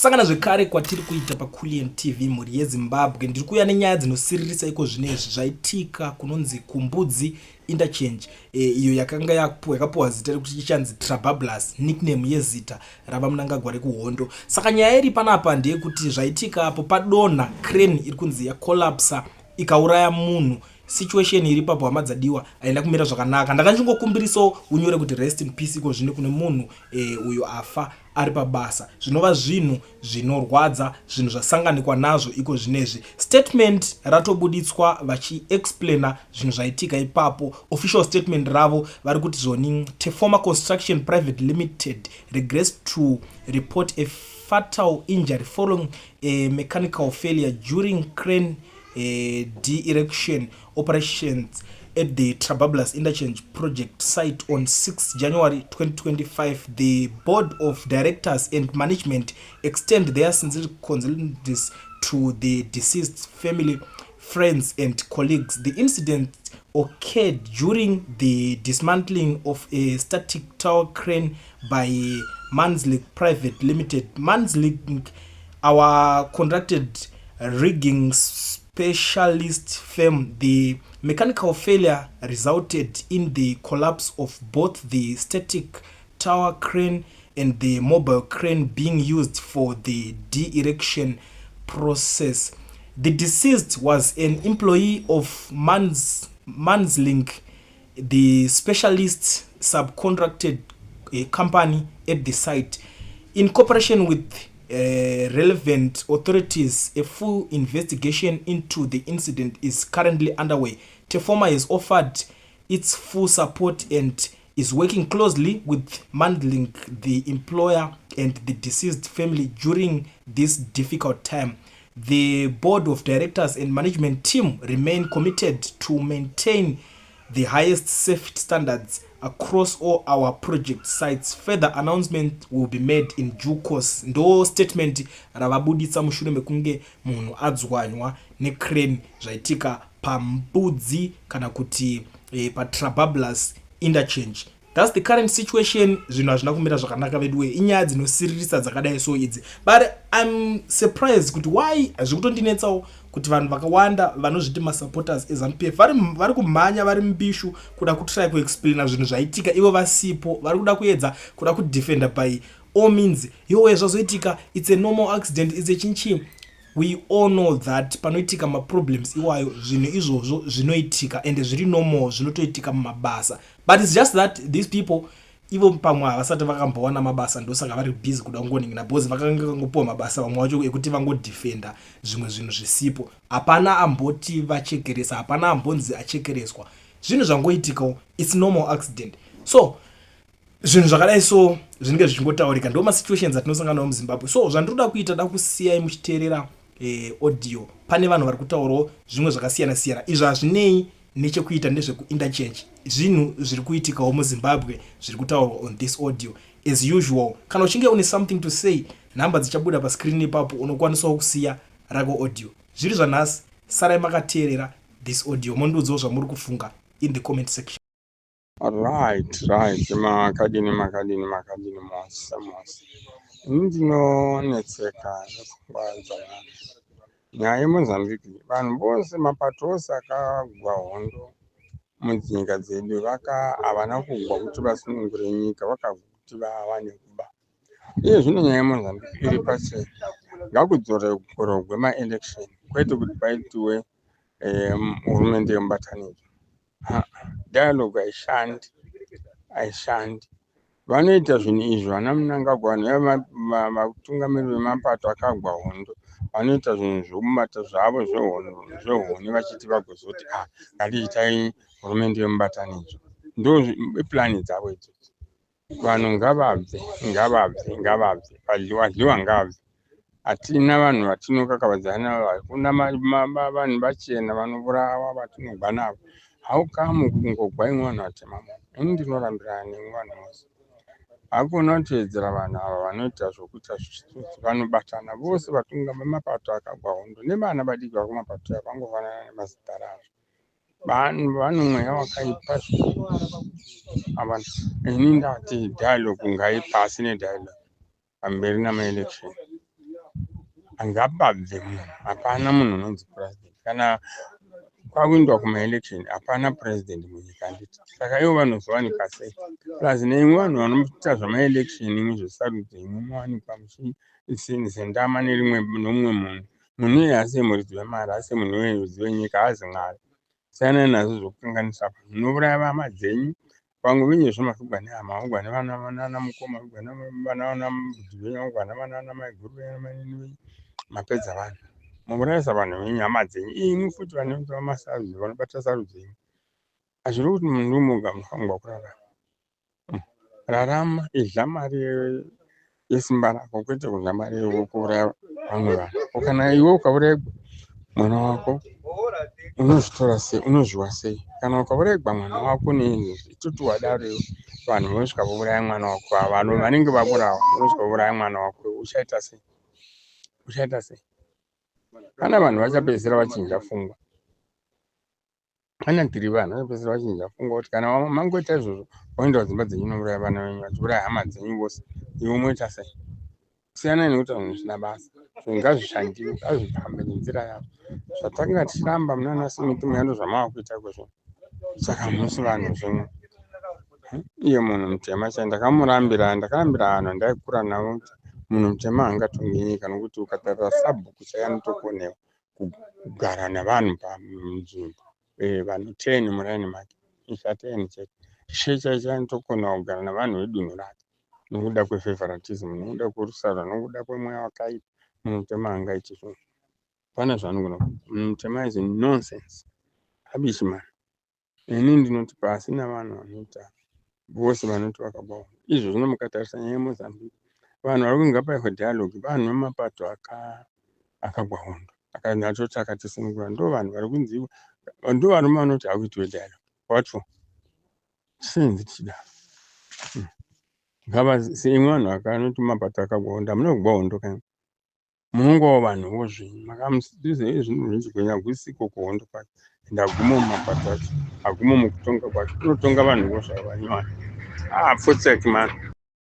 Sangana zvekare kwatiri kuita paCoolian TV mhuri yeZimbabwe. Ndiri kuuya nenyaya dzinosiririsa iko zvinezvi zvaitika kunonzi kuMbudzi Interchange, iyo yakanga yakapuwa zita rekuti ichanzi Trabablas, nickname yezita rava munangagwa rekuhondo. Saka nyaya iri panapa ndeyekuti zvaitika apo padonha crane iri kunzi yakolapsa ikauraya munhu. Situation iri papo hama dzadiwa aenda kumira zvakanaka. Ndakachingokumbirisawo unyore kuti rest in peace iko zvino kune munhu uyo afa ari pabasa. Zvinova zvinhu zvinorwadza, zvinhu zvasanganikwa nazvo iko zvinezvi. Statement ratobuditswa vachiexplaina zvinhu zvaitika ipapo. Official statement ravo vari kuti zvoni Pafiwa Construction Private Limited regressed to report a fatal injury following a mechanical failure during crane de-erection operations at the Trabablas Interchange project site on 6 January 2025. The board of directors and management extend their sincere condolences to the deceased family, friends and colleagues. The incident occurred during the dismantling of a static tower crane by Mbudzi Private Limited. Mbudzi, our contracted rigging specialist firm. The mechanical failure resulted in the collapse of both the static tower crane and the mobile crane being used for the de-erection process. The deceased was an employee of Mbudzi, the specialist subcontracted company at the site. In cooperation with relevant authorities, a full investigation into the incident is currently underway. Pafiwa has offered its full support and is working closely with Mbudzi, the employer, and the deceased family during this difficult time. The board of directors and management team remain committed to maintain the highest safety standards across all our project sites. Further announcement will be made in due course. Ndo statement ravabuditsa mushure mekunge munhu adzwanywa necrane zvaitika paMbudzi kana kuti paTrabablas Interchange. That's the current situation. Zvinhu hazvina kumira zvakanaka veduwe, inyaya dzinosiririsa dzakadai so idzi. But I'm surprised kuti why zvekutondinetsawo kuti vanhu vakawanda vanozviti masupporters eZANU-PF vari kumhanya vari mbishu kuda kutry kuexplaina zvinhu zvaitika ivo vasipo, vari kuda kuedza kuda kudefenda by all means. Yowe zvazoitika, it's a normal accident, it's a chinchi. We all know that panoitika maproblems iwayo zvinhu izvozvo zvinoitika ende zviri normal, zvinotoitika mumabasa. But it's just that these people ivo pamwe havasati vakambowana mabasa, ndosaka vari busy kuda kungoningina because vakangopuwa mabasa vamwe vacho ekuti vangodefenda zvimwe zvinhu zvisipo. Hapana amboti vachekeresa, hapana ambonzi achekereswa. Zvinhu zvangoitikawo, it's normal accident. So zvinhu zvakadai so zvinenge zvichingotaurika, ndo masituations atinosanganawo muZimbabwe. So zvandiroda kuita, da kusiyai muchiteerera audio. Pane vanhu vari kutaurawo zvimwe zvakasiyana siyana. Izvo hazvinei nechekuita nezvekuinterchange. Zvinhu zviri kuitikawo muZimbabwe zviri kutaurwa on this audio. As usual, kana uchinge une something to say, nhamba dzichabuda pascreen ipapo, unokwanisawo kusiya rako audio. Zviri zvanhasi, sarai makateerera this audio, mondiudzawo zvamuri kufunga in the comment section. Right. Makadini mose. Ndinonetseka nekungwadza nyaya yeMozambique. Vanhu vose mapato ose akagwa hondo munyika dzedu havana kugwa kuti vasunungure nyika, vakagwa kuti vawane kuba. Iye zvino nyaya yeMozambique iri pasi, ngakudzorogwe maelection, kwete kuti paitiwe hurumende yemubatanidzwa. Dialogue haishandi. Vanoita zvinhu izvi vana Mnangagwa vatungamiri vemapato akagwa hondo, vanoita zvinhu zvokubata zvavo zvehuni vachiti vagozoti ngatiitai hurumende yemubatanidzwa. Ndo iplani dzavo idzodzo. Vanhu ngavabve, vadliwa ngabve. Hatina vanhu vatinokakavadzana navo, hakuna vanhu vachena vanourawa vatinogwa navo. Haukamu kungogwa imwe vanhu vatema munhu. Ini ndinorambirana nevanhu vose. Hakuna kuteedzera vanhu ava vanoita zvokuita zvitsotsi, vanobatana vose vatunga vemapato akagwa hondo nevana vadiki vari kumapato aya vangofanana nemazita avo. Vanhu vane mweya wakaipa zvikuru. Ini ndati dialogue ngaipasi nedialogue pamberi namaelection. angababve munhu, hapana munhu unonzi president. Kana kwakuindwa kuma-election hapana president munyika handiti. Saka ivo vanozowanikwa sei? Plus neimwe vanhu vanoita zvama-election imwe zvesarudzo imwe muwanikwa muchisendama nomumwe munhu. Munhu uye haasi muridzi wemari, haasi munhu werudzi wenyika, haazi Mwari. Siyanai nazvo zvokukanganisa vanhu. Munouraya hama dzenyu. Vamwe venyezvo mafugwa nehama, mafugwa nevana mukoma, mafugwa nevana Mbudzi venyu, mafugwa nevana maiguru venyu, mapedza vanhu. Muurayisa vanhu venyu, hama dzenyu. Imi futi vamasarudzo, vanobata sarudzo imwe. Hazviri kuti munhu muga munofanirwa kurarama. Rarama, idla mari yesimba rako, kwete kudla mari yekuuraya vamwe vanhu. Kana iwe ukaurayirwa mwana wako, unozvitora sei? Unozviwa sei? Kana ukaurayirwa mwana wako itutu wadaro vanhu vanosvika vouraya mwana wako, vanhu vanenge vaburawa vanosvika vouraya mwana wako, uchaita sei? Uchaita sei? Kana vanhu vachapedzisira vachinja pfungwa. Kana tiri vanhu vachapedzisira vachinja pfungwa kuti kana mangoita izvozvo waenda kudzimba dzenyu unouraya vana venyu, vachiuraya hama dzenyu vose, iwe unoita sei? Siyanai nekuti vanhu zvisina basa. Zvinhu ngazvishandiwe, ngazvifambe nenzira yazvo. Zvatanga tichiramba munana Smith muyando zvamavakuita kwezvo. Saka musi vanhu zvimwe. Iye munhu mutema chai ndakarambira vanhu ndaikura navo kuti munhu mutema haangatongi nyika nokuti ukatarira sabhuku chai anotokonewa kugara navanhu panzvimbo. Vanhu 10 muraini make. Nyika 10 chete. She chaicho anotokonewa kugara navanhu vedunhu rake. Nokuda kwefavoritism, nokuda kworusara, nokuda kwemweya wakaipa. Munhu mutema haangaiti zvona. Pana zvaanogona kuita. Munhu mutema is nonsense. Rubbish man. Ini ndinoti pasina vanhu vanoita vose vanoti vakabawa. Izvo zvino mukatarisa nyaya yeMozambique. Vanhu vari kunga paihwa dialogue, vanhu vemapato akagwa hondo. Akanyatoti akatisunungura. Ndo vanhu vari kunziwa. Ndo varume vanoti hakuitwe dialogue. What for? Chinzi chida. Ngava seimwe vanhu vakanoti mapato akagwa hondo, hamuna kugwa hondo kanyi. Munongowo vanhuwo zvenyu. Makamusidzize zvinhu zvinogwinya gwisiko kuhondo kwacho. Ndaguma mumapato acho. Aguma mukutonga kwacho. Unotonga vanhuwo zvavo vanyowani. Futsek man.